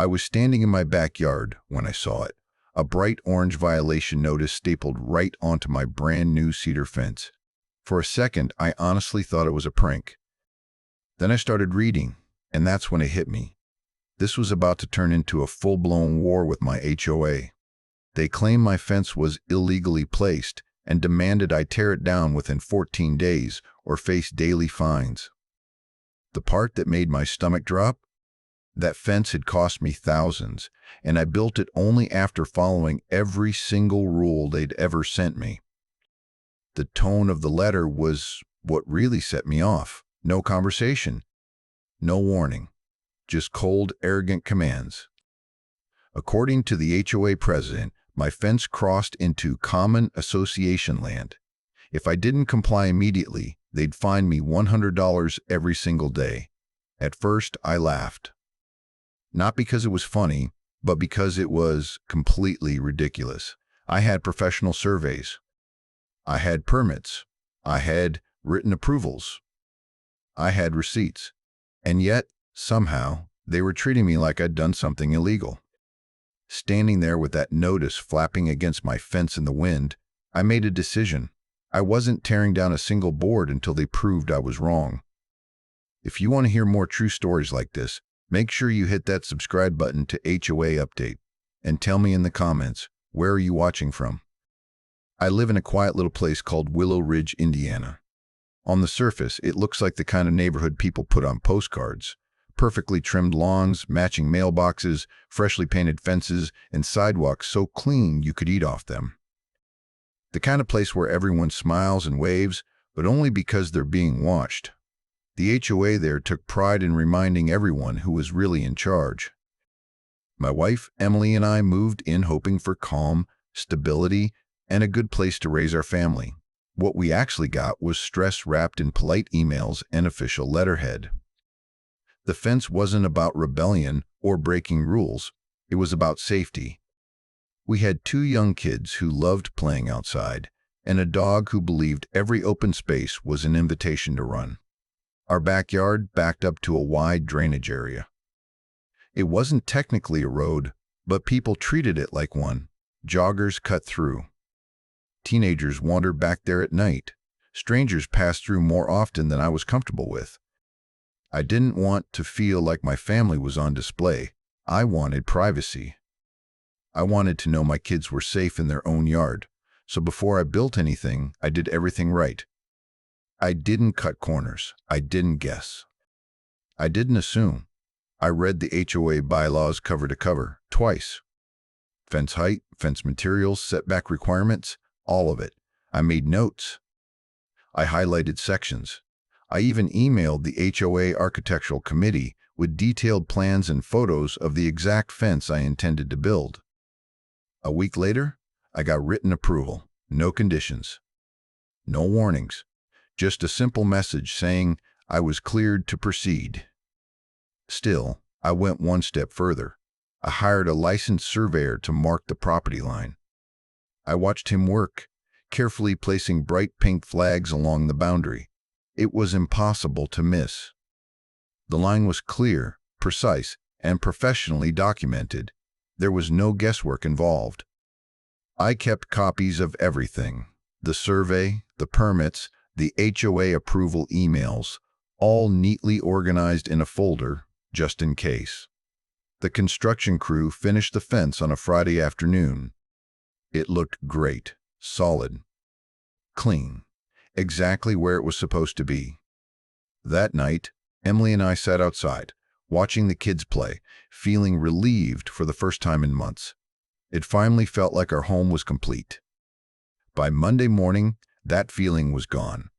I was standing in my backyard when I saw it. A bright orange violation notice stapled right onto my brand new cedar fence. For a second, I honestly thought it was a prank. Then I started reading, and that's when it hit me. This was about to turn into a full-blown war with my HOA. They claimed my fence was illegally placed and demanded I tear it down within 14 days or face daily fines. The part that made my stomach drop? That fence had cost me thousands, and I built it only after following every single rule they'd ever sent me. The tone of the letter was what really set me off. No conversation, no warning, just cold, arrogant commands. According to the HOA president, my fence crossed into common association land. If I didn't comply immediately, they'd fine me $100 every single day. At first, I laughed. Not because it was funny, but because it was completely ridiculous. I had professional surveys. I had permits. I had written approvals. I had receipts. And yet, somehow, they were treating me like I'd done something illegal. Standing there with that notice flapping against my fence in the wind, I made a decision. I wasn't tearing down a single board until they proved I was wrong. If you want to hear more true stories like this, make sure you hit that subscribe button to HOA Update, and tell me in the comments, where are you watching from? I live in a quiet little place called Willow Ridge, Indiana. On the surface, it looks like the kind of neighborhood people put on postcards. Perfectly trimmed lawns, matching mailboxes, freshly painted fences, and sidewalks so clean you could eat off them. The kind of place where everyone smiles and waves, but only because they're being watched. The HOA there took pride in reminding everyone who was really in charge. My wife, Emily, and I moved in hoping for calm, stability, and a good place to raise our family. What we actually got was stress wrapped in polite emails and official letterhead. The fence wasn't about rebellion or breaking rules. It was about safety. We had 2 young kids who loved playing outside, and a dog who believed every open space was an invitation to run. Our backyard backed up to a wide drainage area. It wasn't technically a road, but people treated it like one. Joggers cut through. Teenagers wandered back there at night. Strangers passed through more often than I was comfortable with. I didn't want to feel like my family was on display. I wanted privacy. I wanted to know my kids were safe in their own yard. So before I built anything, I did everything right. I didn't cut corners. I didn't guess. I didn't assume. I read the HOA bylaws cover to cover, twice. Fence height, fence materials, setback requirements, all of it. I made notes. I highlighted sections. I even emailed the HOA Architectural Committee with detailed plans and photos of the exact fence I intended to build. A week later, I got written approval. No conditions. No warnings. Just a simple message saying I was cleared to proceed. Still, I went one step further. I hired a licensed surveyor to mark the property line. I watched him work, carefully placing bright pink flags along the boundary. It was impossible to miss. The line was clear, precise, and professionally documented. There was no guesswork involved. I kept copies of everything: the survey, the permits, the HOA approval emails, all neatly organized in a folder, just in case. The construction crew finished the fence on a Friday afternoon. It looked great, solid, clean, exactly where it was supposed to be. That night, Emily and I sat outside, watching the kids play, feeling relieved for the first time in months. It finally felt like our home was complete. By Monday morning, that feeling was gone.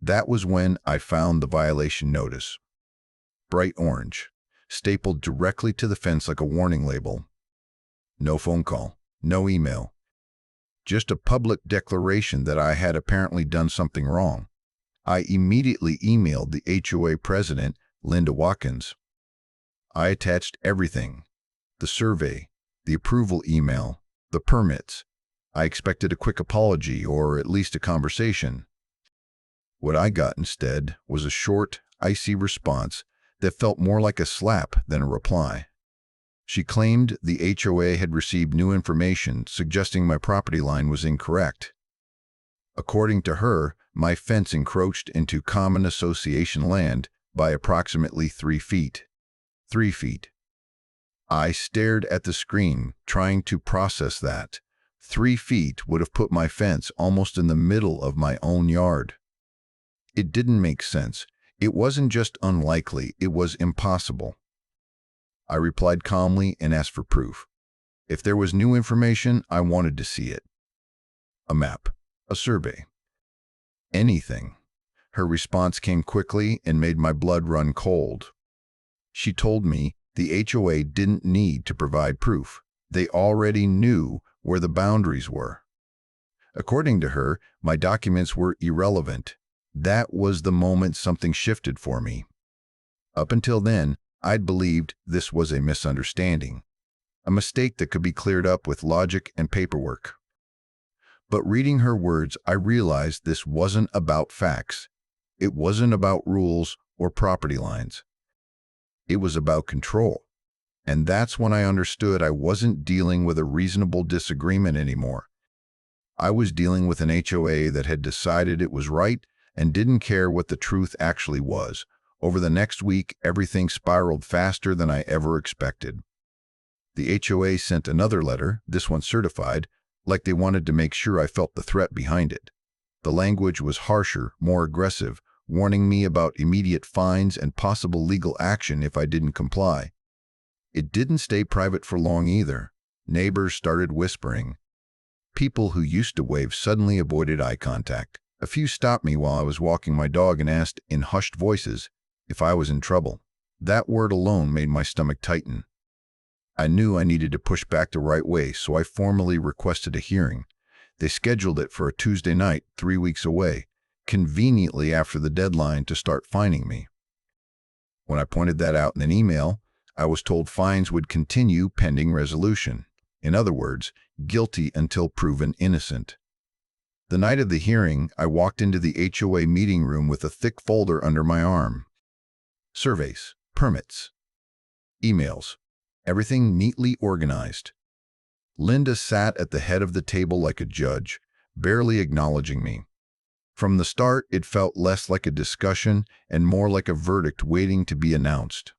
That was when I found the violation notice. Bright orange, stapled directly to the fence like a warning label. No phone call, no email. Just a public declaration that I had apparently done something wrong. I immediately emailed the HOA president, Linda Watkins. I attached everything: the survey, the approval email, the permits. I expected a quick apology or at least a conversation. What I got instead was a short, icy response that felt more like a slap than a reply. She claimed the HOA had received new information suggesting my property line was incorrect. According to her, my fence encroached into common association land by approximately 3 feet. 3 feet. I stared at the screen, trying to process that. 3 feet would have put my fence almost in the middle of my own yard. It didn't make sense. It wasn't just unlikely, it was impossible. I replied calmly and asked for proof. If there was new information, I wanted to see it. A map, a survey, anything. Her response came quickly and made my blood run cold. She told me the HOA didn't need to provide proof. They already knew where the boundaries were. According to her, my documents were irrelevant. That was the moment something shifted for me. Up until then, I'd believed this was a misunderstanding, a mistake that could be cleared up with logic and paperwork. But reading her words, I realized this wasn't about facts. It wasn't about rules or property lines. It was about control. And that's when I understood I wasn't dealing with a reasonable disagreement anymore. I was dealing with an HOA that had decided it was right and didn't care what the truth actually was. Over the next week, everything spiraled faster than I ever expected. The HOA sent another letter, this one certified, like they wanted to make sure I felt the threat behind it. The language was harsher, more aggressive, warning me about immediate fines and possible legal action if I didn't comply. It didn't stay private for long either. Neighbors started whispering. People who used to wave suddenly avoided eye contact. A few stopped me while I was walking my dog and asked in hushed voices if I was in trouble. That word alone made my stomach tighten. I knew I needed to push back the right way, so I formally requested a hearing. They scheduled it for a Tuesday night, 3 weeks away, conveniently after the deadline to start fining me. When I pointed that out in an email, I was told fines would continue pending resolution. In other words, guilty until proven innocent. The night of the hearing, I walked into the HOA meeting room with a thick folder under my arm. Surveys, permits, emails, everything neatly organized. Linda sat at the head of the table like a judge, barely acknowledging me. From the start, it felt less like a discussion and more like a verdict waiting to be announced.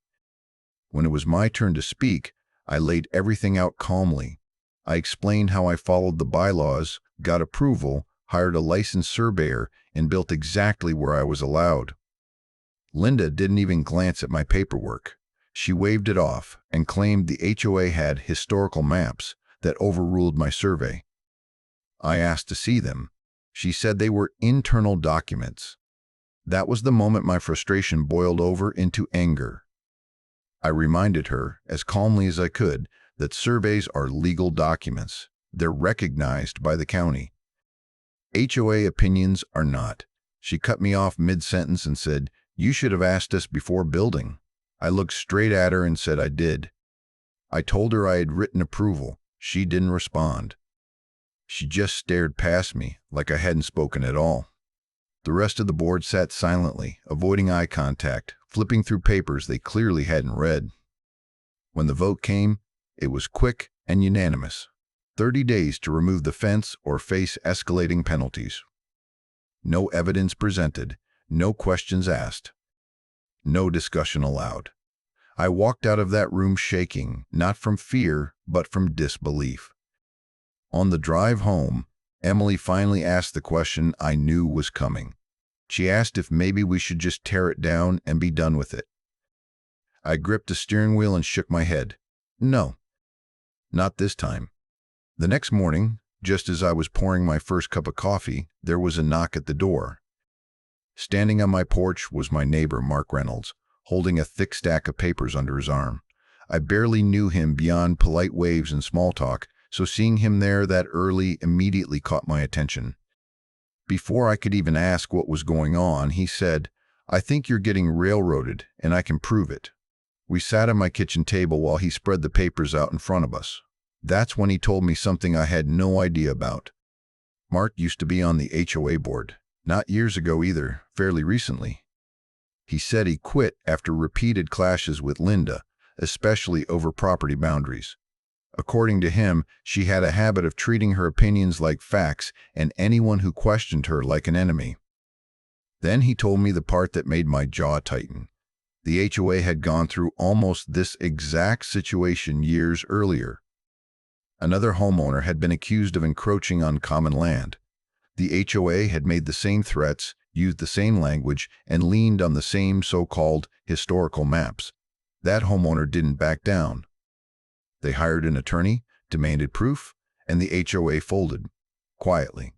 When it was my turn to speak, I laid everything out calmly. I explained how I followed the bylaws, got approval, hired a licensed surveyor, and built exactly where I was allowed. Linda didn't even glance at my paperwork. She waved it off and claimed the HOA had historical maps that overruled my survey. I asked to see them. She said they were internal documents. That was the moment my frustration boiled over into anger. I reminded her, as calmly as I could, that surveys are legal documents. They're recognized by the county. HOA opinions are not. She cut me off mid-sentence and said, "You should have asked us before building." I looked straight at her and said I did. I told her I had written approval. She didn't respond. She just stared past me like I hadn't spoken at all. The rest of the board sat silently, avoiding eye contact, flipping through papers they clearly hadn't read. When the vote came, it was quick and unanimous. 30 days to remove the fence or face escalating penalties. No evidence presented, no questions asked, no discussion allowed. I walked out of that room shaking, not from fear, but from disbelief. On the drive home, Emily finally asked the question I knew was coming. She asked if maybe we should just tear it down and be done with it. I gripped the steering wheel and shook my head. No, not this time. The next morning, just as I was pouring my first cup of coffee, there was a knock at the door. Standing on my porch was my neighbor, Mark Reynolds, holding a thick stack of papers under his arm. I barely knew him beyond polite waves and small talk, so seeing him there that early immediately caught my attention. Before I could even ask what was going on, he said, "I think you're getting railroaded, and I can prove it." We sat at my kitchen table while he spread the papers out in front of us. That's when he told me something I had no idea about. Mark used to be on the HOA board. Not years ago either, fairly recently. He said he quit after repeated clashes with Linda, especially over property boundaries. According to him, she had a habit of treating her opinions like facts and anyone who questioned her like an enemy. Then he told me the part that made my jaw tighten. The HOA had gone through almost this exact situation years earlier. Another homeowner had been accused of encroaching on common land. The HOA had made the same threats, used the same language, and leaned on the same so-called historical maps. That homeowner didn't back down. They hired an attorney, demanded proof, and the HOA folded, quietly.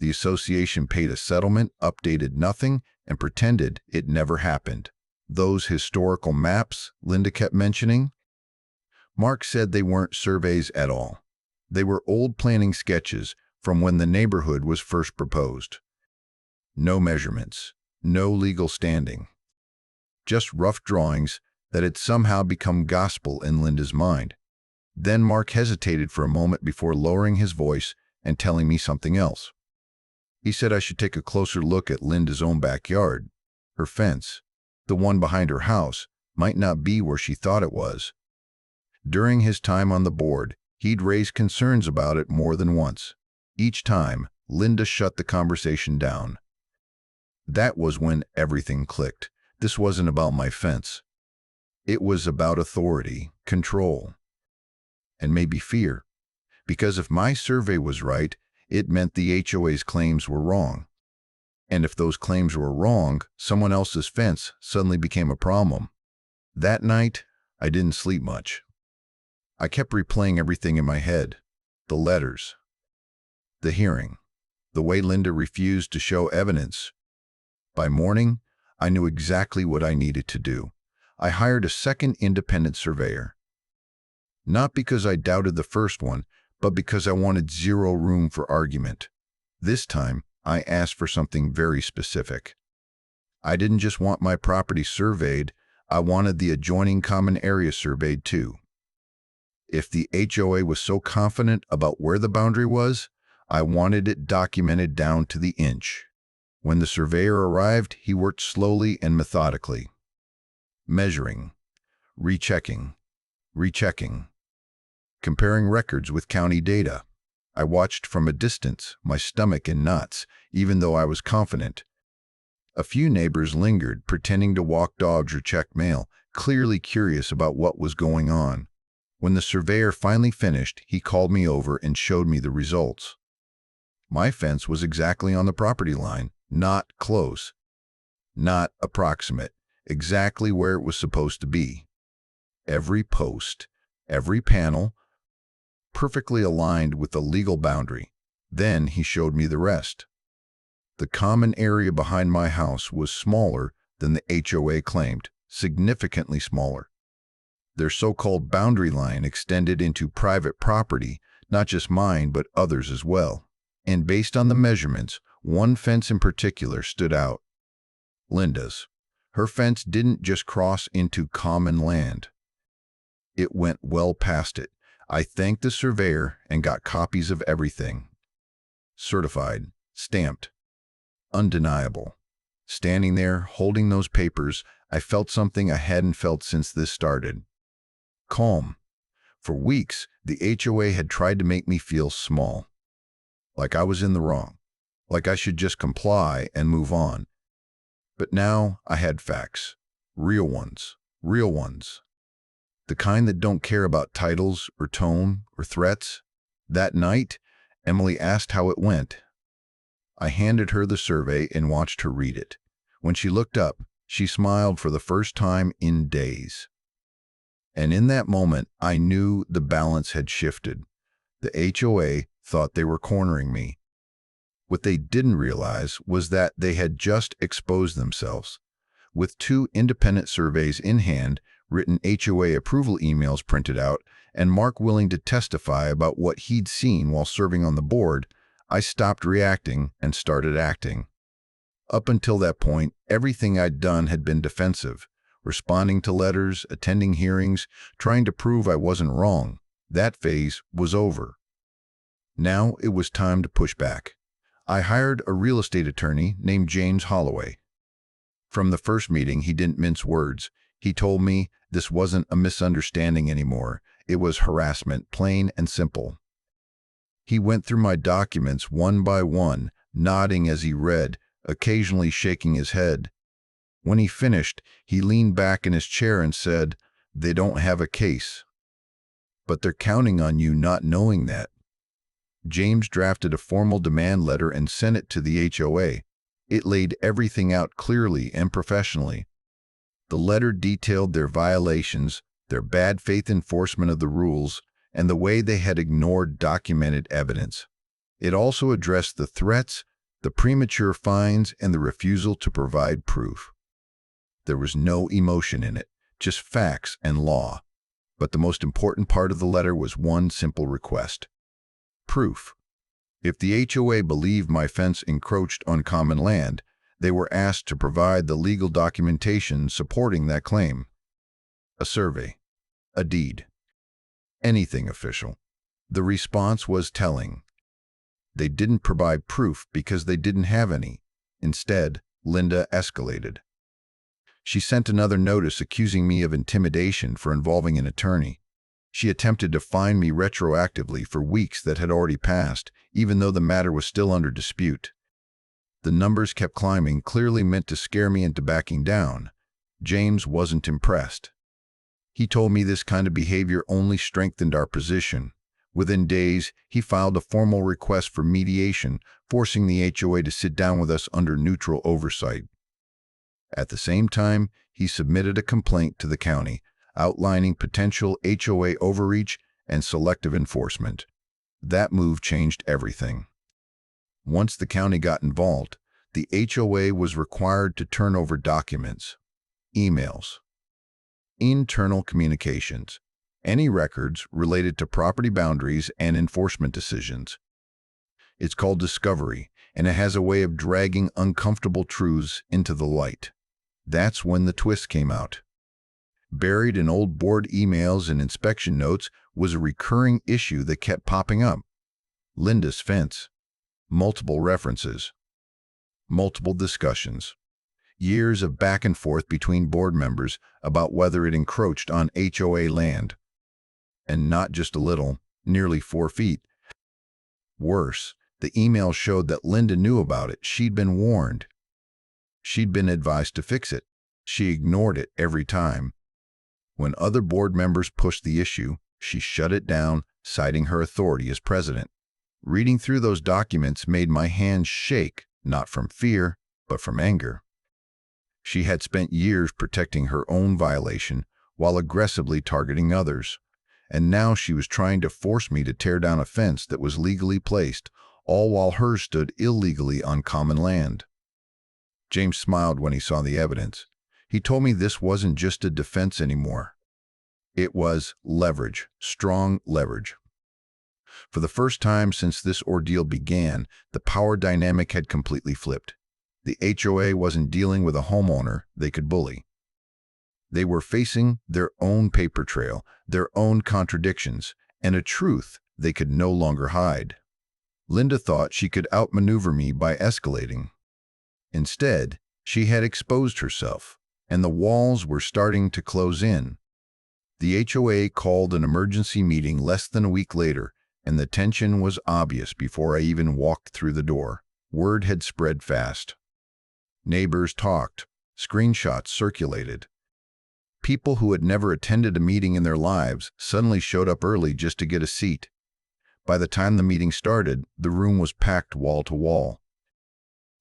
The association paid a settlement, updated nothing, and pretended it never happened. Those historical maps Linda kept mentioning? Mark said they weren't surveys at all. They were old planning sketches from when the neighborhood was first proposed. No measurements, no legal standing. Just rough drawings that had somehow become gospel in Linda's mind. Then Mark hesitated for a moment before lowering his voice and telling me something else. He said I should take a closer look at Linda's own backyard. Her fence, the one behind her house, might not be where she thought it was. During his time on the board, he'd raised concerns about it more than once. Each time, Linda shut the conversation down. That was when everything clicked. This wasn't about my fence. It was about authority, control, and maybe fear. Because if my survey was right, it meant the HOA's claims were wrong. And if those claims were wrong, someone else's fence suddenly became a problem. That night, I didn't sleep much. I kept replaying everything in my head. The letters, the hearing, the way Linda refused to show evidence. By morning, I knew exactly what I needed to do. I hired a second independent surveyor. Not because I doubted the first one, but because I wanted zero room for argument. This time, I asked for something very specific. I didn't just want my property surveyed, I wanted the adjoining common area surveyed too. If the HOA was so confident about where the boundary was, I wanted it documented down to the inch. When the surveyor arrived, he worked slowly and methodically. Measuring, rechecking, comparing records with county data. I watched from a distance, my stomach in knots, even though I was confident. A few neighbors lingered, pretending to walk dogs or check mail, clearly curious about what was going on. When the surveyor finally finished, he called me over and showed me the results. My fence was exactly on the property line, not close, not approximate, exactly where it was supposed to be. Every post, every panel, perfectly aligned with the legal boundary. Then he showed me the rest. The common area behind my house was smaller than the HOA claimed, significantly smaller. Their so-called boundary line extended into private property, not just mine but others as well. And based on the measurements, one fence in particular stood out. Linda's. Her fence didn't just cross into common land. It went well past it. I thanked the surveyor and got copies of everything. Certified, stamped, undeniable. Standing there, holding those papers, I felt something I hadn't felt since this started. Calm. For weeks, the HOA had tried to make me feel small. Like I was in the wrong. Like I should just comply and move on. But now I had facts. Real ones. Real ones. The kind that don't care about titles or tone or threats. That night, Emily asked how it went. I handed her the survey and watched her read it. When she looked up, she smiled for the first time in days. And in that moment, I knew the balance had shifted. The HOA thought they were cornering me. What they didn't realize was that they had just exposed themselves. With 2 independent surveys in hand, written HOA approval emails printed out, and Mark willing to testify about what he'd seen while serving on the board, I stopped reacting and started acting. Up until that point, everything I'd done had been defensive, responding to letters, attending hearings, trying to prove I wasn't wrong. That phase was over. Now it was time to push back. I hired a real estate attorney named James Holloway. From the first meeting, he didn't mince words. He told me this wasn't a misunderstanding anymore. It was harassment, plain and simple. He went through my documents one by one, nodding as he read, occasionally shaking his head. When he finished, he leaned back in his chair and said, "They don't have a case. But they're counting on you not knowing that." James drafted a formal demand letter and sent it to the HOA. It laid everything out clearly and professionally. The letter detailed their violations, their bad faith enforcement of the rules, and the way they had ignored documented evidence. It also addressed the threats, the premature fines, and the refusal to provide proof. There was no emotion in it, just facts and law. But the most important part of the letter was one simple request: proof. If the HOA believed my fence encroached on common land, they were asked to provide the legal documentation supporting that claim. A survey, a deed, anything official. The response was telling. They didn't provide proof because they didn't have any. Instead, Linda escalated. She sent another notice accusing me of intimidation for involving an attorney. She attempted to fine me retroactively for weeks that had already passed, even though the matter was still under dispute. The numbers kept climbing, clearly meant to scare me into backing down. James wasn't impressed. He told me this kind of behavior only strengthened our position. Within days, he filed a formal request for mediation, forcing the HOA to sit down with us under neutral oversight. At the same time, he submitted a complaint to the county, outlining potential HOA overreach and selective enforcement. That move changed everything. Once the county got involved, the HOA was required to turn over documents, emails, internal communications, any records related to property boundaries and enforcement decisions. It's called discovery, and it has a way of dragging uncomfortable truths into the light. That's when the twist came out. Buried in old board emails and inspection notes was a recurring issue that kept popping up. Linda's fence. Multiple references. Multiple discussions. Years of back and forth between board members about whether it encroached on HOA land. And not just a little, nearly 4 feet. Worse, the email showed that Linda knew about it. She'd been warned. She'd been advised to fix it. She ignored it every time. When other board members pushed the issue, she shut it down, citing her authority as president. Reading through those documents made my hands shake, not from fear, but from anger. She had spent years protecting her own violation while aggressively targeting others. And now she was trying to force me to tear down a fence that was legally placed, all while hers stood illegally on common land. James smiled when he saw the evidence. He told me this wasn't just a defense anymore. It was leverage, strong leverage. For the first time since this ordeal began, the power dynamic had completely flipped. The HOA wasn't dealing with a homeowner they could bully. They were facing their own paper trail, their own contradictions, and a truth they could no longer hide. Linda thought she could outmaneuver me by escalating. Instead, she had exposed herself, and the walls were starting to close in. The HOA called an emergency meeting less than a week later, and the tension was obvious before I even walked through the door. Word had spread fast. Neighbors talked. Screenshots circulated. People who had never attended a meeting in their lives suddenly showed up early just to get a seat. By the time the meeting started, the room was packed wall to wall.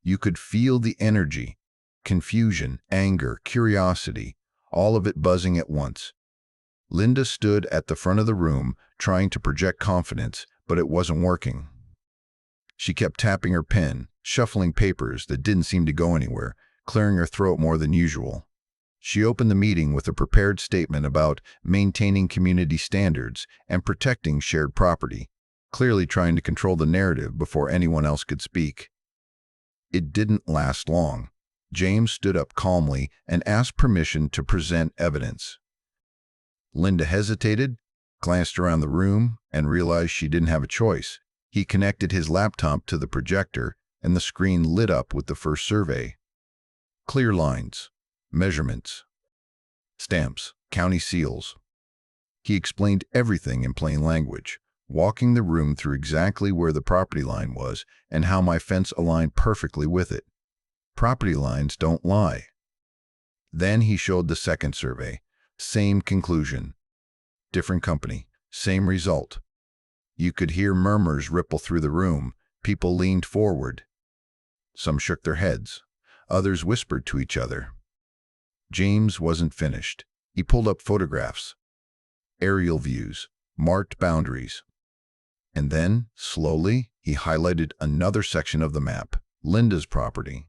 You could feel the energy, confusion, anger, curiosity, all of it buzzing at once. Linda stood at the front of the room, trying to project confidence, but it wasn't working. She kept tapping her pen, shuffling papers that didn't seem to go anywhere, clearing her throat more than usual. She opened the meeting with a prepared statement about maintaining community standards and protecting shared property, clearly trying to control the narrative before anyone else could speak. It didn't last long. James stood up calmly and asked permission to present evidence. Linda hesitated, glanced around the room, and realized she didn't have a choice. He connected his laptop to the projector, and the screen lit up with the first survey. Clear lines. Measurements. stamps, county seals. He explained everything in plain language, walking the room through exactly where the property line was and how my fence aligned perfectly with it. Property lines don't lie. Then he showed the second survey. Same conclusion. Different company. Same result. You could hear murmurs ripple through the room. People leaned forward. Some shook their heads. Others whispered to each other. James wasn't finished. He pulled up photographs, aerial views, marked boundaries. And then, slowly, he highlighted another section of the map, Linda's property.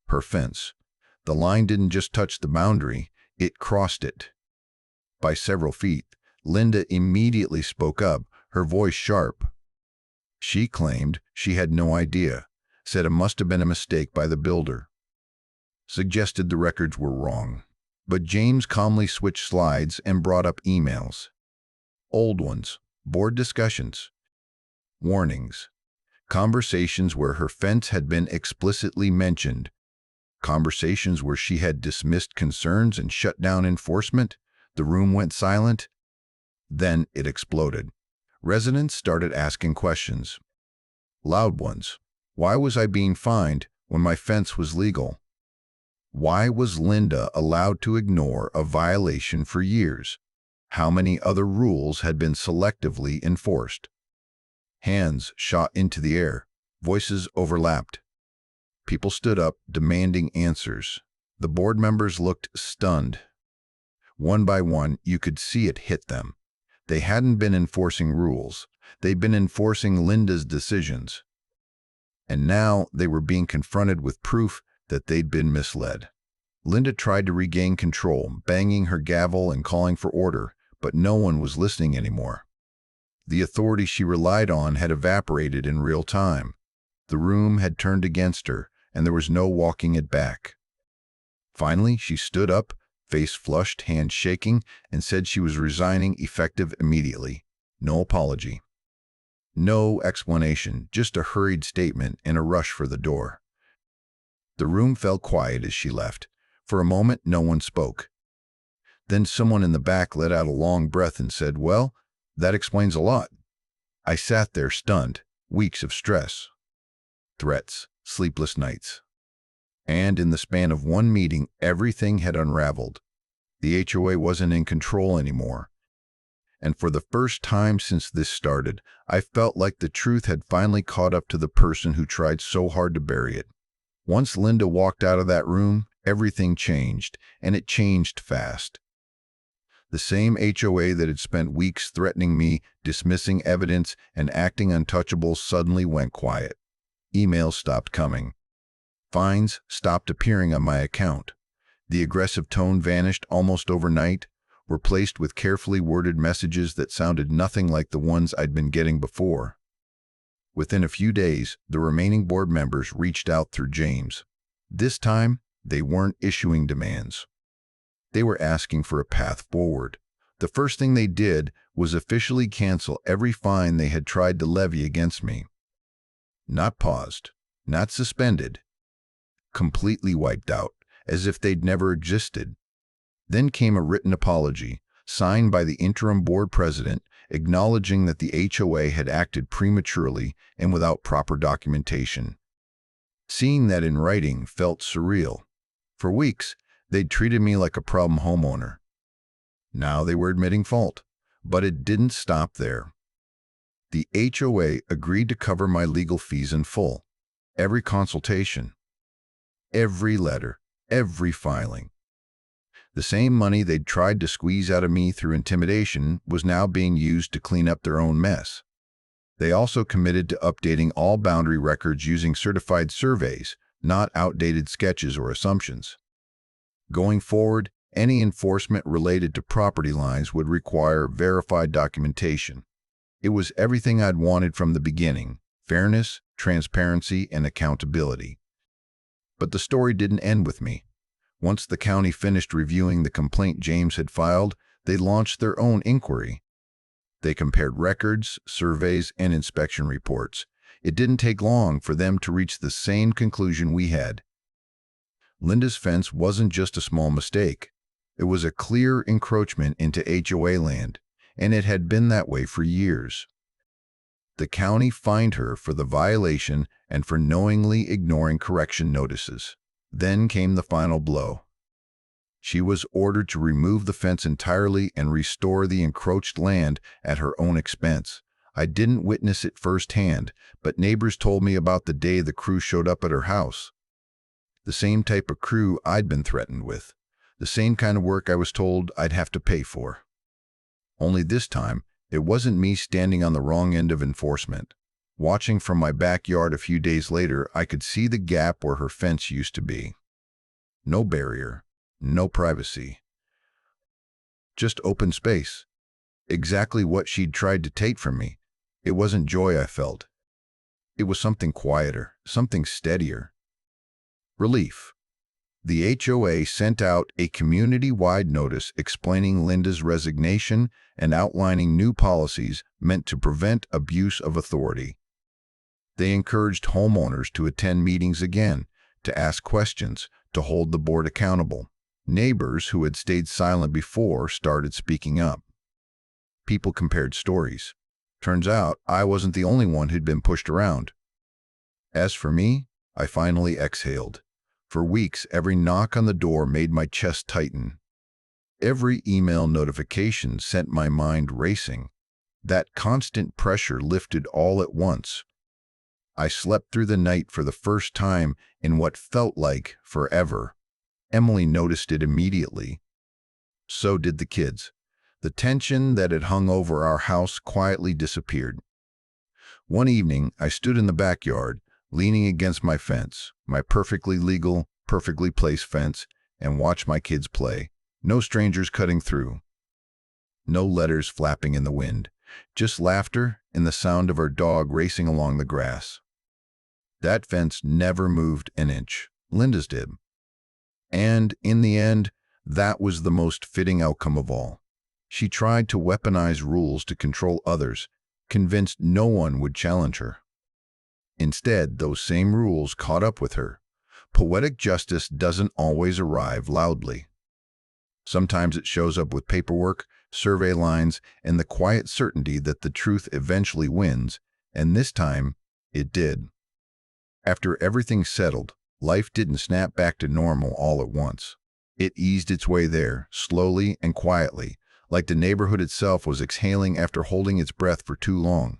Her fence. The line didn't just touch the boundary, it crossed it. By several feet, Linda immediately spoke up, her voice sharp. She claimed she had no idea, said it must have been a mistake by the builder. Suggested the records were wrong. But James calmly switched slides and brought up emails. Old ones, board discussions, warnings, conversations where her fence had been explicitly mentioned, conversations where she had dismissed concerns and shut down enforcement. The room went silent. Then it exploded. Residents started asking questions. Loud ones. Why was I being fined when my fence was legal? Why was Linda allowed to ignore a violation for years? How many other rules had been selectively enforced? Hands shot into the air. Voices overlapped. People stood up, demanding answers. The board members looked stunned. One by one, you could see it hit them. They hadn't been enforcing rules. They'd been enforcing Linda's decisions. And now they were being confronted with proof that they'd been misled. Linda tried to regain control, banging her gavel and calling for order, but no one was listening anymore. The authority she relied on had evaporated in real time. The room had turned against her, and there was no walking it back. Finally, she stood up, face flushed, hands shaking, and said she was resigning effective immediately. No apology. No explanation, just a hurried statement and a rush for the door. The room fell quiet as she left. For a moment, no one spoke. Then someone in the back let out a long breath and said, "Well, that explains a lot." I sat there stunned. Weeks of stress, threats, sleepless nights. And in the span of one meeting, everything had unraveled. The HOA wasn't in control anymore. And for the first time since this started, I felt like the truth had finally caught up to the person who tried so hard to bury it. Once Linda walked out of that room, everything changed, and it changed fast. The same HOA that had spent weeks threatening me, dismissing evidence, and acting untouchable suddenly went quiet. Emails stopped coming. Fines stopped appearing on my account. The aggressive tone vanished almost overnight, replaced with carefully worded messages that sounded nothing like the ones I'd been getting before. Within a few days, the remaining board members reached out through James. This time, they weren't issuing demands. They were asking for a path forward. The first thing they did was officially cancel every fine they had tried to levy against me. Not paused, not suspended, completely wiped out, as if they'd never existed. Then came a written apology, signed by the interim board president, acknowledging that the HOA had acted prematurely and without proper documentation. Seeing that in writing felt surreal. For weeks, they'd treated me like a problem homeowner. Now they were admitting fault, but it didn't stop there. The HOA agreed to cover my legal fees in full. Every consultation, every letter, every filing. The same money they'd tried to squeeze out of me through intimidation was now being used to clean up their own mess. They also committed to updating all boundary records using certified surveys, not outdated sketches or assumptions. Going forward, any enforcement related to property lines would require verified documentation. It was everything I'd wanted from the beginning: fairness, transparency, and accountability. But the story didn't end with me. Once the county finished reviewing the complaint James had filed, they launched their own inquiry. They compared records, surveys, and inspection reports. It didn't take long for them to reach the same conclusion we had. Linda's fence wasn't just a small mistake. It was a clear encroachment into HOA land, and it had been that way for years. The county fined her for the violation and for knowingly ignoring correction notices. Then came the final blow. She was ordered to remove the fence entirely and restore the encroached land at her own expense. I didn't witness it firsthand, but neighbors told me about the day the crew showed up at her house. The same type of crew I'd been threatened with. The same kind of work I was told I'd have to pay for. Only this time, it wasn't me standing on the wrong end of enforcement. Watching from my backyard a few days later, I could see the gap where her fence used to be. No barrier, no privacy. Just open space. Exactly what she'd tried to take from me. It wasn't joy I felt. It was something quieter, something steadier. Relief. The HOA sent out a community-wide notice explaining Linda's resignation and outlining new policies meant to prevent abuse of authority. They encouraged homeowners to attend meetings again, to ask questions, to hold the board accountable. Neighbors who had stayed silent before started speaking up. People compared stories. Turns out I wasn't the only one who'd been pushed around. As for me, I finally exhaled. For weeks, every knock on the door made my chest tighten. Every email notification sent my mind racing. That constant pressure lifted all at once. I slept through the night for the first time in what felt like forever. Emily noticed it immediately. So did the kids. The tension that had hung over our house quietly disappeared. One evening, I stood in the backyard, leaning against my fence, my perfectly legal, perfectly placed fence, and watched my kids play. No strangers cutting through. No letters flapping in the wind. Just laughter and the sound of our dog racing along the grass. That fence never moved an inch. Linda's did. And, in the end, that was the most fitting outcome of all. She tried to weaponize rules to control others, convinced no one would challenge her. Instead, those same rules caught up with her. Poetic justice doesn't always arrive loudly. Sometimes it shows up with paperwork, survey lines, and the quiet certainty that the truth eventually wins, and this time, it did. After everything settled, life didn't snap back to normal all at once. It eased its way there, slowly and quietly, like the neighborhood itself was exhaling after holding its breath for too long.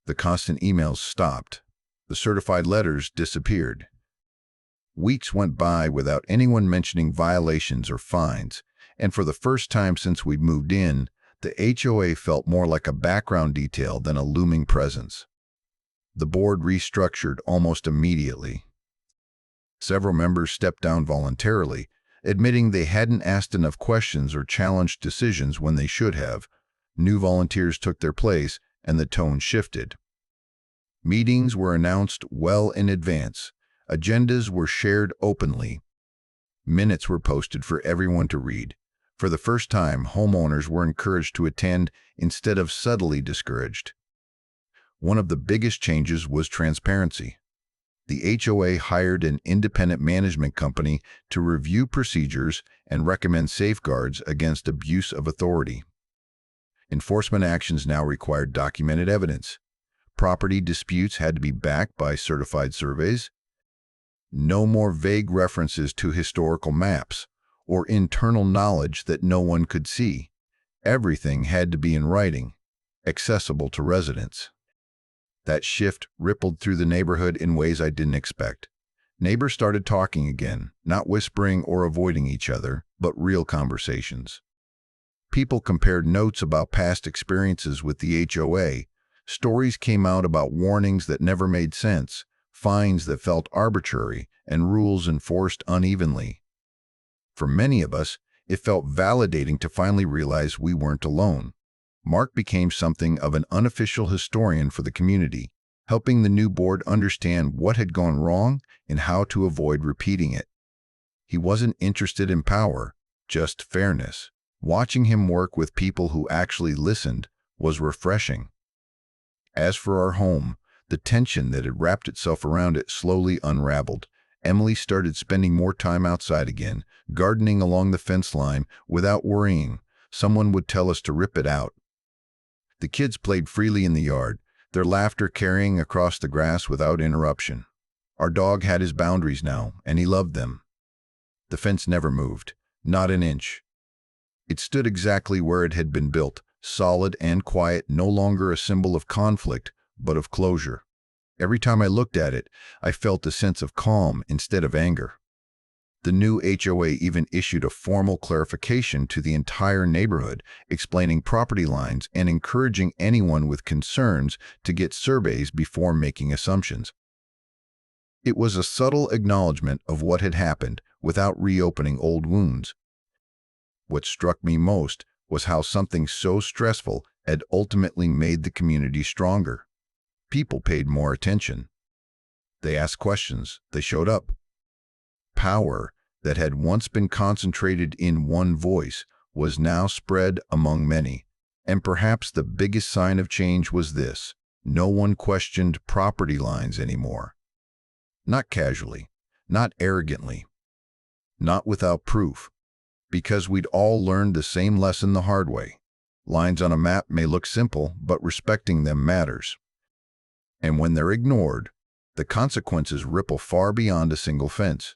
The constant emails stopped. The certified letters disappeared. Weeks went by without anyone mentioning violations or fines, and for the first time since we'd moved in, the HOA felt more like a background detail than a looming presence. The board restructured almost immediately. Several members stepped down voluntarily, admitting they hadn't asked enough questions or challenged decisions when they should have. New volunteers took their place, and the tone shifted. Meetings were announced well in advance. Agendas were shared openly. Minutes were posted for everyone to read. For the first time, homeowners were encouraged to attend instead of subtly discouraged. One of the biggest changes was transparency. The HOA hired an independent management company to review procedures and recommend safeguards against abuse of authority. Enforcement actions now required documented evidence. Property disputes had to be backed by certified surveys. No more vague references to historical maps or internal knowledge that no one could see. Everything had to be in writing, accessible to residents. That shift rippled through the neighborhood in ways I didn't expect. Neighbors started talking again, not whispering or avoiding each other, but real conversations. People compared notes about past experiences with the HOA. Stories came out about warnings that never made sense, fines that felt arbitrary, and rules enforced unevenly. For many of us, it felt validating to finally realize we weren't alone. Mark became something of an unofficial historian for the community, helping the new board understand what had gone wrong and how to avoid repeating it. He wasn't interested in power, just fairness. Watching him work with people who actually listened was refreshing. As for our home, the tension that had wrapped itself around it slowly unraveled. Emily started spending more time outside again, gardening along the fence line without worrying someone would tell us to rip it out. The kids played freely in the yard, their laughter carrying across the grass without interruption. Our dog had his boundaries now, and he loved them. The fence never moved, not an inch. It stood exactly where it had been built, solid and quiet, no longer a symbol of conflict, but of closure. Every time I looked at it, I felt a sense of calm instead of anger. The new HOA even issued a formal clarification to the entire neighborhood, explaining property lines and encouraging anyone with concerns to get surveys before making assumptions. It was a subtle acknowledgement of what had happened without reopening old wounds. What struck me most was how something so stressful had ultimately made the community stronger. People paid more attention. They asked questions. They showed up. Power that had once been concentrated in one voice was now spread among many. And perhaps the biggest sign of change was this: no one questioned property lines anymore. Not casually, not arrogantly, not without proof, because we'd all learned the same lesson the hard way. Lines on a map may look simple, but respecting them matters. And when they're ignored, the consequences ripple far beyond a single fence.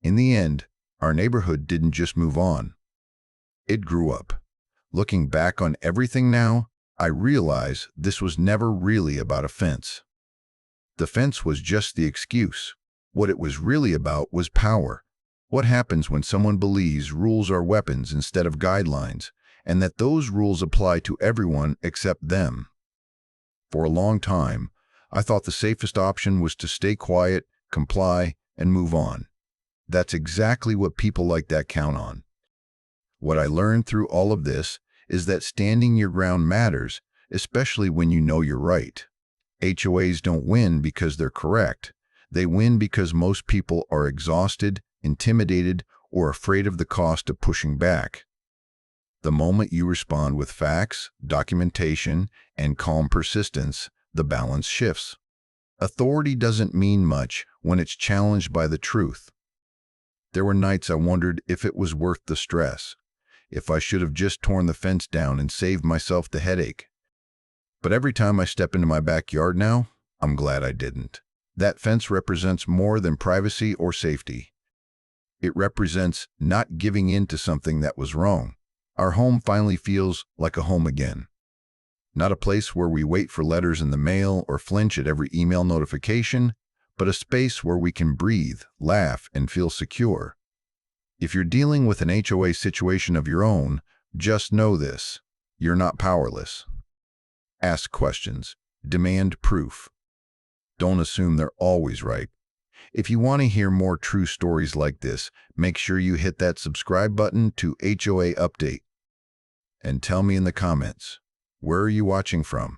In the end, our neighborhood didn't just move on. It grew up. Looking back on everything now, I realize this was never really about a fence. The fence was just the excuse. What it was really about was power. What happens when someone believes rules are weapons instead of guidelines, and that those rules apply to everyone except them? For a long time, I thought the safest option was to stay quiet, comply, and move on. That's exactly what people like that count on. What I learned through all of this is that standing your ground matters, especially when you know you're right. HOAs don't win because they're correct. They win because most people are exhausted, intimidated, or afraid of the cost of pushing back. The moment you respond with facts, documentation, and calm persistence, the balance shifts. Authority doesn't mean much when it's challenged by the truth. There were nights I wondered if it was worth the stress, if I should have just torn the fence down and saved myself the headache. But every time I step into my backyard now, I'm glad I didn't. That fence represents more than privacy or safety. It represents not giving in to something that was wrong. Our home finally feels like a home again. Not a place where we wait for letters in the mail or flinch at every email notification, but a space where we can breathe, laugh, and feel secure. If you're dealing with an HOA situation of your own, just know this: you're not powerless. Ask questions. Demand proof. Don't assume they're always right. If you want to hear more true stories like this, make sure you hit that subscribe button to HOA Update. And tell me in the comments, where are you watching from?